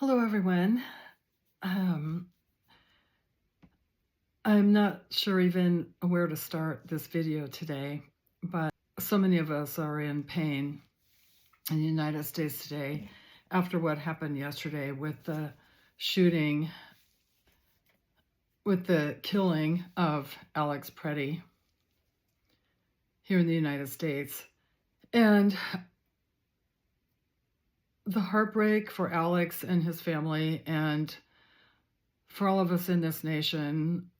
Hello, everyone. Um, I'm not sure even where to start this video today, but so many of us are in pain in the United States today after what happened yesterday with the shooting, with the killing of Alex Preddy here in the United States. And the heartbreak for Alex and his family and for all of us in this nation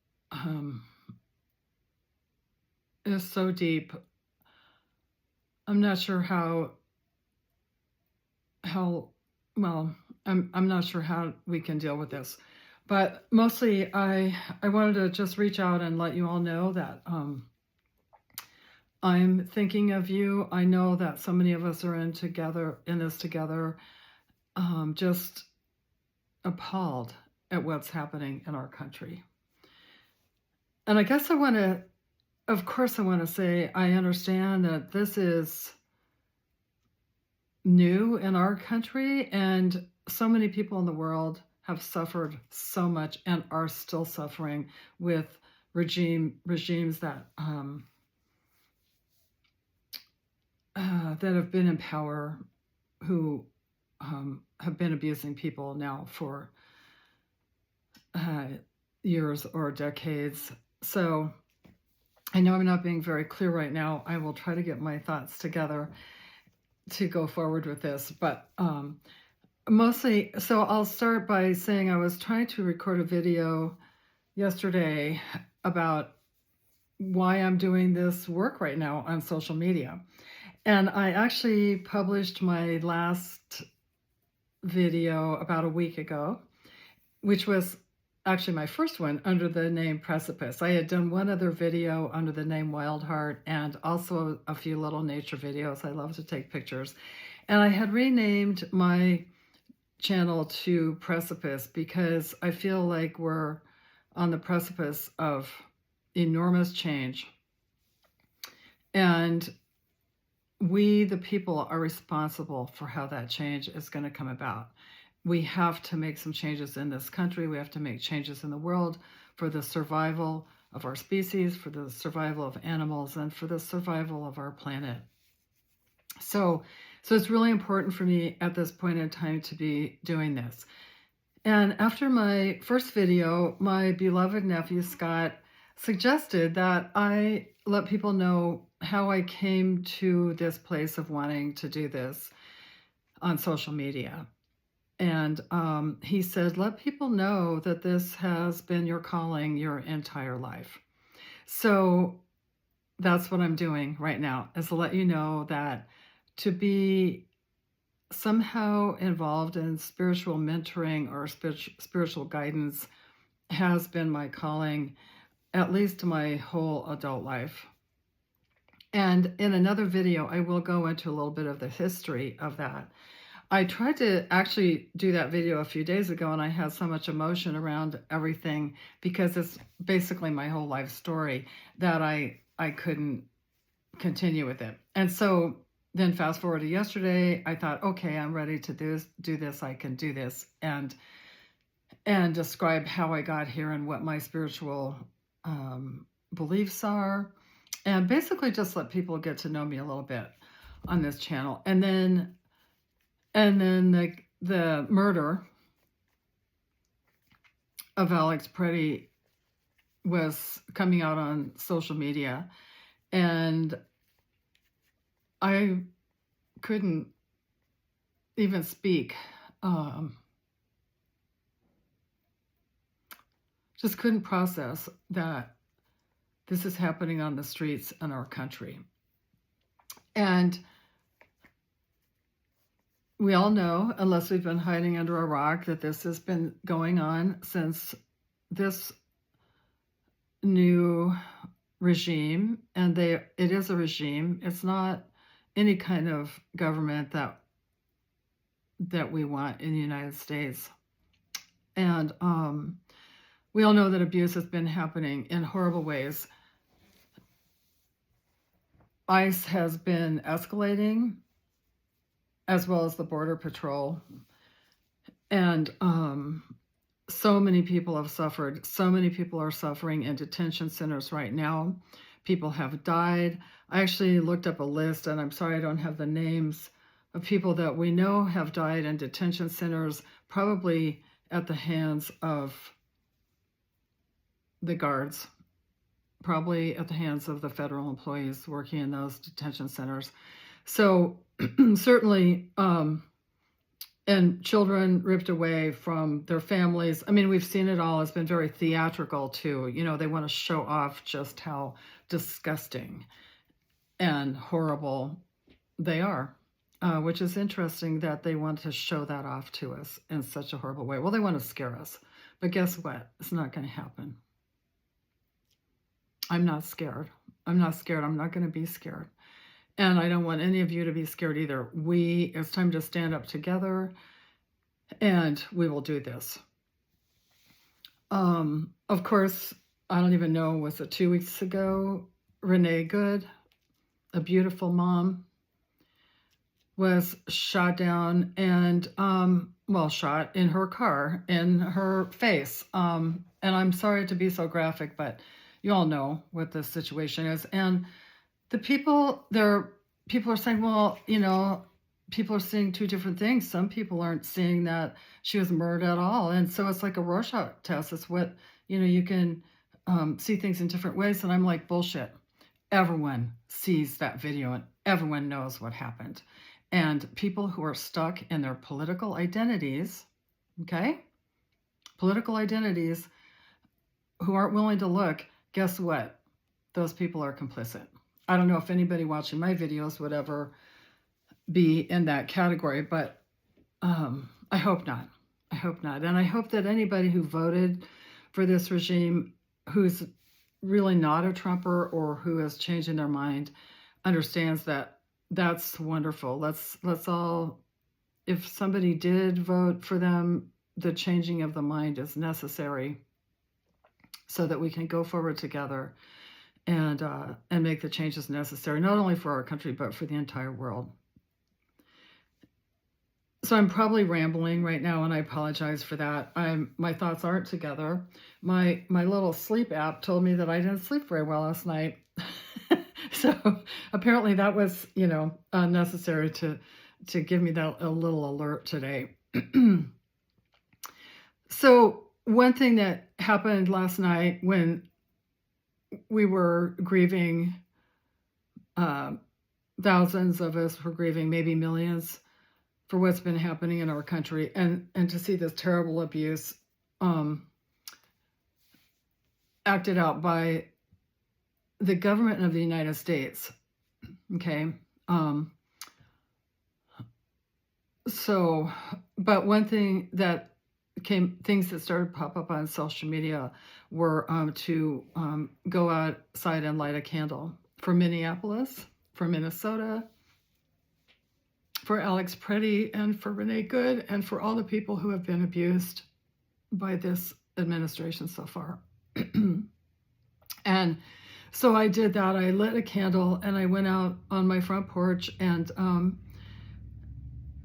is so deep. I'm not sure how well, I'm not sure how we can deal with this, but mostly I wanted to just reach out and let you all know that I'm thinking of you. I know that so many of us are in this together, just appalled at what's happening in our country. And I guess of course I want to say I understand that this is new in our country, and so many people in the world have suffered so much and are still suffering with regimes that that have been in power, who have been abusing people now for years or decades. So I know I'm not being very clear right now. I will try to get my thoughts together to go forward with this, but mostly, so I'll start by saying I was trying to record a video yesterday about why I'm doing this work right now on social media. And I actually published my last video about a week ago, which was actually my first one under the name Precipice. I had done one other video under the name Wild Heart and also a few little nature videos. I love to take pictures. And I had renamed my channel to Precipice because I feel like we're on the precipice of enormous change. And we, the people, are responsible for how that change is going to come about. We have to make some changes in this country. We have to make changes in the world for the survival of our species, for the survival of animals, and for the survival of our planet. So it's really important for me at this point in time to be doing this. And after my first video, my beloved nephew, Scott, suggested that I let people know how I came to this place of wanting to do this on social media. And he said, let people know that this has been your calling your entire life. So that's what I'm doing right now, is to let you know that to be somehow involved in spiritual mentoring or spiritual guidance has been my calling, at least my whole adult life. And in another video, I will go into a little bit of the history of that. I tried to actually do that video a few days ago, and I had so much emotion around everything because it's basically my whole life story that I couldn't continue with it. And so then fast forward to yesterday, I thought, okay, I'm ready to do this. I can do this and describe how I got here and what my spiritual beliefs are, and basically just let people get to know me a little bit on this channel. And then the murder of Alex Preddy was coming out on social media, and I couldn't even speak. Just couldn't process that this is happening on the streets in our country. And we all know, unless we've been hiding under a rock, that this has been going on since this new regime, and it is a regime. It's not any kind of government that we want in the United States. And we all know that abuse has been happening in horrible ways. ICE has been escalating, as well as the Border Patrol. And so many people have suffered. So many people are suffering in detention centers right now. People have died. I actually looked up a list, and I'm sorry I don't have the names of people that we know have died in detention centers, probably at the hands of the guards, probably at the hands of the federal employees working in those detention centers. So certainly, and children ripped away from their families. I mean, we've seen it all. It's been very theatrical too. You know, they want to show off just how disgusting and horrible they are, which is interesting that they want to show that off to us in such a horrible way. Well, they want to scare us. But guess what? It's not going to happen. I'm not scared. I'm not scared. I'm not going to be scared. And I don't want any of you to be scared either. It's time to stand up together, and we will do this. Of course, I don't even know, was it 2 weeks ago? Renee Good, a beautiful mom, was shot down and, shot in her car, in her face. And I'm sorry to be so graphic, but you all know what the situation is. And the people are saying, well, you know, people are seeing two different things. Some people aren't seeing that she was murdered at all. And so it's like a Rorschach test. It's what, you know, you can see things in different ways. And I'm like, bullshit. Everyone sees that video and everyone knows what happened. And people who are stuck in their political identities, okay? Political identities, who aren't willing to look, guess what? Those people are complicit. I don't know if anybody watching my videos would ever be in that category, but I hope not. I hope not. And I hope that anybody who voted for this regime, who's really not a Trumper or who is changing their mind, understands that that's wonderful. Let's all, if somebody did vote for them, the changing of the mind is necessary so that we can go forward together and make the changes necessary, not only for our country, but for the entire world. So I'm probably rambling right now, and I apologize for that. My thoughts aren't together. My little sleep app told me that I didn't sleep very well last night. So apparently that was, you know, necessary to give me that a little alert today. So one thing that happened last night when we were grieving, thousands of us were grieving, maybe millions, for what's been happening in our country, and to see this terrible abuse acted out by the government of the United States. Okay. But one thing that things that started to pop up on social media were to go outside and light a candle for Minneapolis, for Minnesota, for Alex Preddy, and for Renee Good, and for all the people who have been abused by this administration so far. And so I did that. I lit a candle and I went out on my front porch, and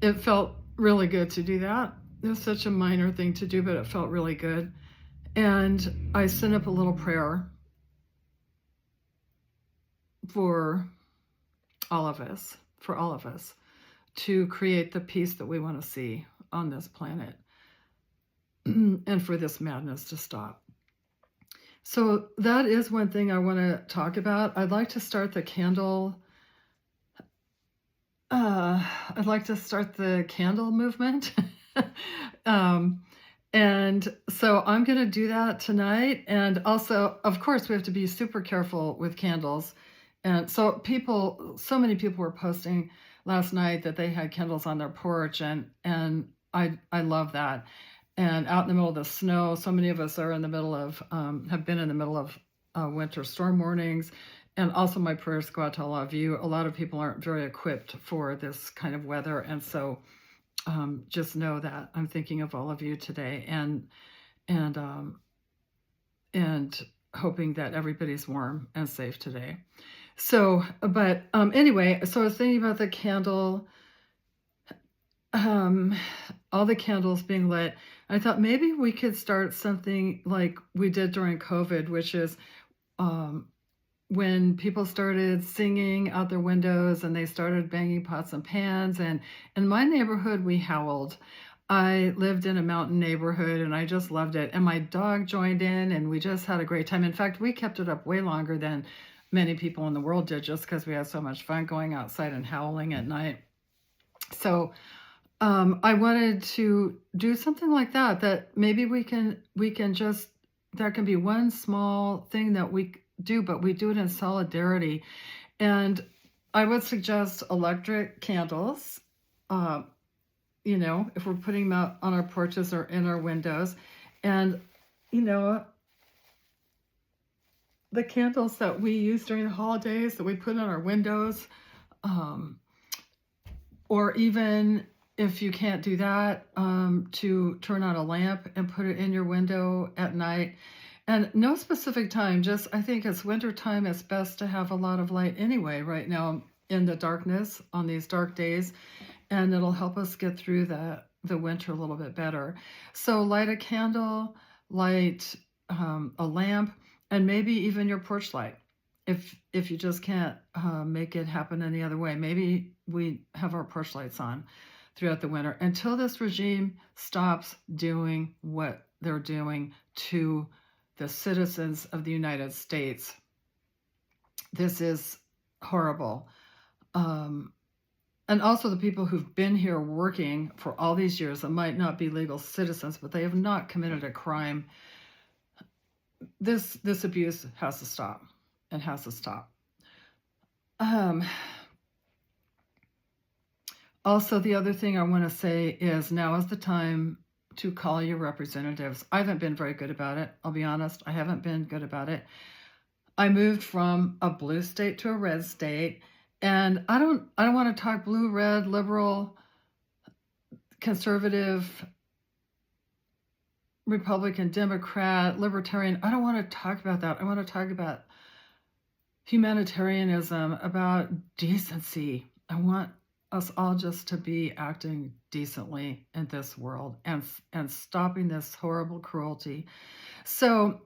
it felt really good to do that. It was such a minor thing to do, but it felt really good. And I sent up a little prayer for all of us, to create the peace that we want to see on this planet and for this madness to stop. So that is one thing I want to talk about. I'd like to start the candle. I'd like to start the candle movement. And so I'm going to do that tonight. And also, of course, we have to be super careful with candles. And so so many people were posting last night that they had candles on their porch, and I love that. And out in the middle of the snow, so many of us are in the middle of, have been in the middle of winter storm warnings. And also my prayers go out to a lot of you. A lot of people aren't very equipped for this kind of weather. And so just know that I'm thinking of all of you today, and hoping that everybody's warm and safe today. So, but anyway, so I was thinking about the candle. all the candles being lit. I thought maybe we could start something like we did during COVID, which is um, when people started singing out their windows and they started banging pots and pans. And in my neighborhood, we howled. I lived in a mountain neighborhood and I just loved it. And my dog joined in and we just had a great time. In fact, we kept it up way longer than many people in the world did just because we had so much fun going outside and howling at night. So I wanted to do something like that, that maybe we can just, that can be one small thing that we do, but we do it in solidarity. And I would suggest electric candles, if we're putting them out on our porches or in our windows. And, the candles that we use during the holidays that we put on our windows, or even if you can't do that, to turn on a lamp and put it in your window at night. And no specific time, just I think it's winter time, it's best to have a lot of light anyway right now in the darkness on these dark days, and it'll help us get through the winter a little bit better. So light a candle, light a lamp, and maybe even your porch light. If you just can't make it happen any other way, maybe we have our porch lights on throughout the winter until this regime stops doing what they're doing to the citizens of the United States. This is horrible. And also the people who've been here working for all these years that might not be legal citizens, but they have not committed a crime. This abuse has to stop. It has to stop. Also, the other thing I want to say is now is the time to call your representatives. I haven't been very good about it. I'll be honest. I haven't been good about it. I moved from a blue state to a red state, and I don't want to talk blue, red, liberal, conservative, Republican, Democrat, Libertarian. I don't want to talk about that. I want to talk about humanitarianism, about decency. I want us all just to be acting decently in this world and stopping this horrible cruelty. So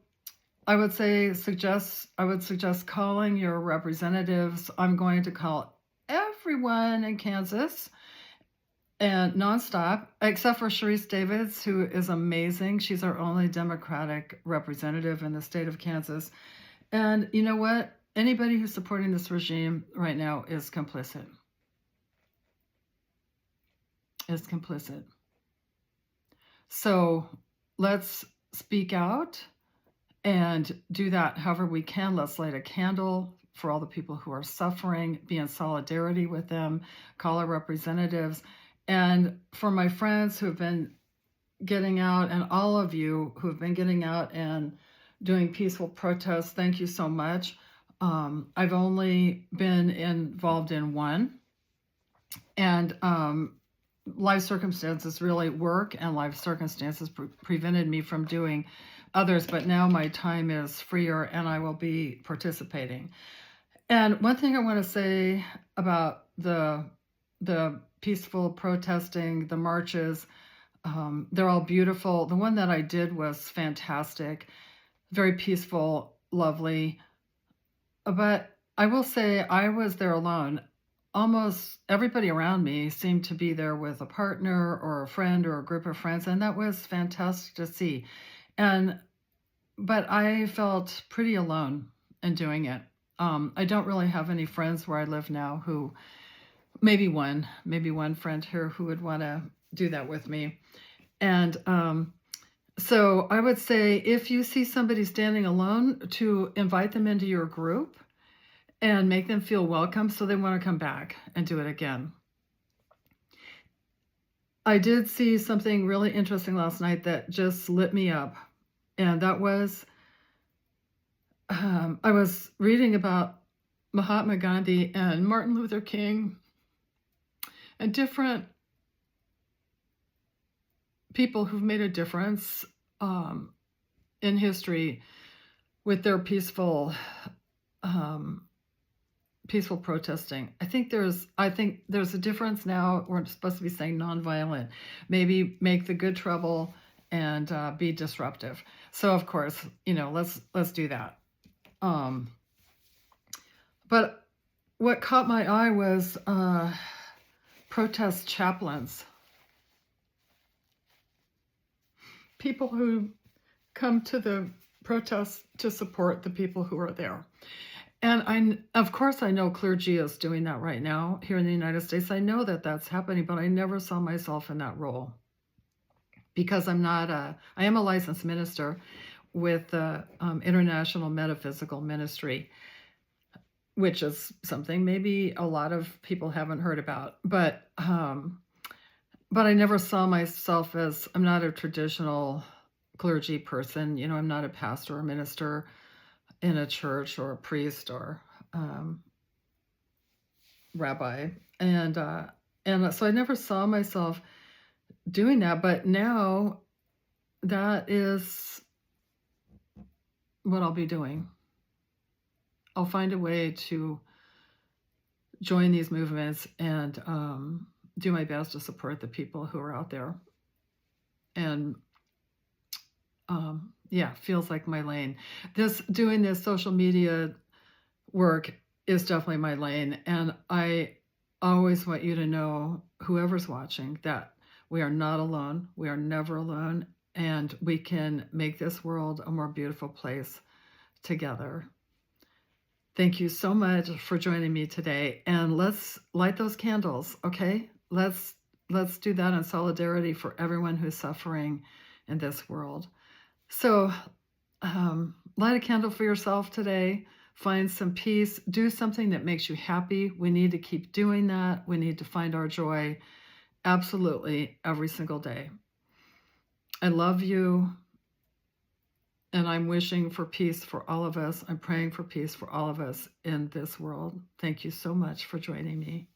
I would suggest calling your representatives. I'm going to call everyone in Kansas and nonstop, except for Sharice Davids, who is amazing. She's our only Democratic representative in the state of Kansas. And you know what? Anybody who's supporting this regime right now is complicit. Is complicit. So let's speak out and do that however we can. Let's light a candle for all the people who are suffering, be in solidarity with them, call our representatives. And for my friends who have been getting out, and all of you who have been getting out and doing peaceful protests, thank you so much. I've only been involved in one, and life circumstances really work, and life circumstances prevented me from doing others, but now my time is freer and I will be participating. And one thing I want to say about the peaceful protesting, the marches, they're all beautiful. The one that I did was fantastic, very peaceful, lovely. But I will say I was there alone. Almost everybody around me seemed to be there with a partner or a friend or a group of friends, and that was fantastic to see. But I felt pretty alone in doing it. I don't really have any friends where I live now who, maybe one friend here who would want to do that with me. And so I would say if you see somebody standing alone, to invite them into your group and make them feel welcome so they want to come back and do it again. I did see something really interesting last night that just lit me up. And that was, I was reading about Mahatma Gandhi and Martin Luther King and different people who've made a difference in history with their peaceful peaceful protesting. I think there's a difference now. We're supposed to be saying nonviolent. Maybe make the good trouble and be disruptive. So of course, let's do that. But what caught my eye was protest chaplains, people who come to the protests to support the people who are there. And of course, I know clergy is doing that right now here in the United States. I know that that's happening, but I never saw myself in that role because I am a licensed minister with the International Metaphysical Ministry, which is something maybe a lot of people haven't heard about. But I never saw myself as, I'm not a traditional clergy person. I'm not a pastor or minister in a church or a priest or rabbi. And so I never saw myself doing that. But now that is what I'll be doing. I'll find a way to join these movements and do my best to support the people who are out there. And feels like my lane. Doing this social media work is definitely my lane. And I always want you to know, whoever's watching, that we are not alone. We are never alone. And we can make this world a more beautiful place together. Thank you so much for joining me today. And let's light those candles, okay? Let's do that in solidarity for everyone who's suffering in this world. So light a candle for yourself today. Find some peace. Do something that makes you happy. We need to keep doing that. We need to find our joy absolutely every single day. I love you. And I'm wishing for peace for all of us. I'm praying for peace for all of us in this world. Thank you so much for joining me.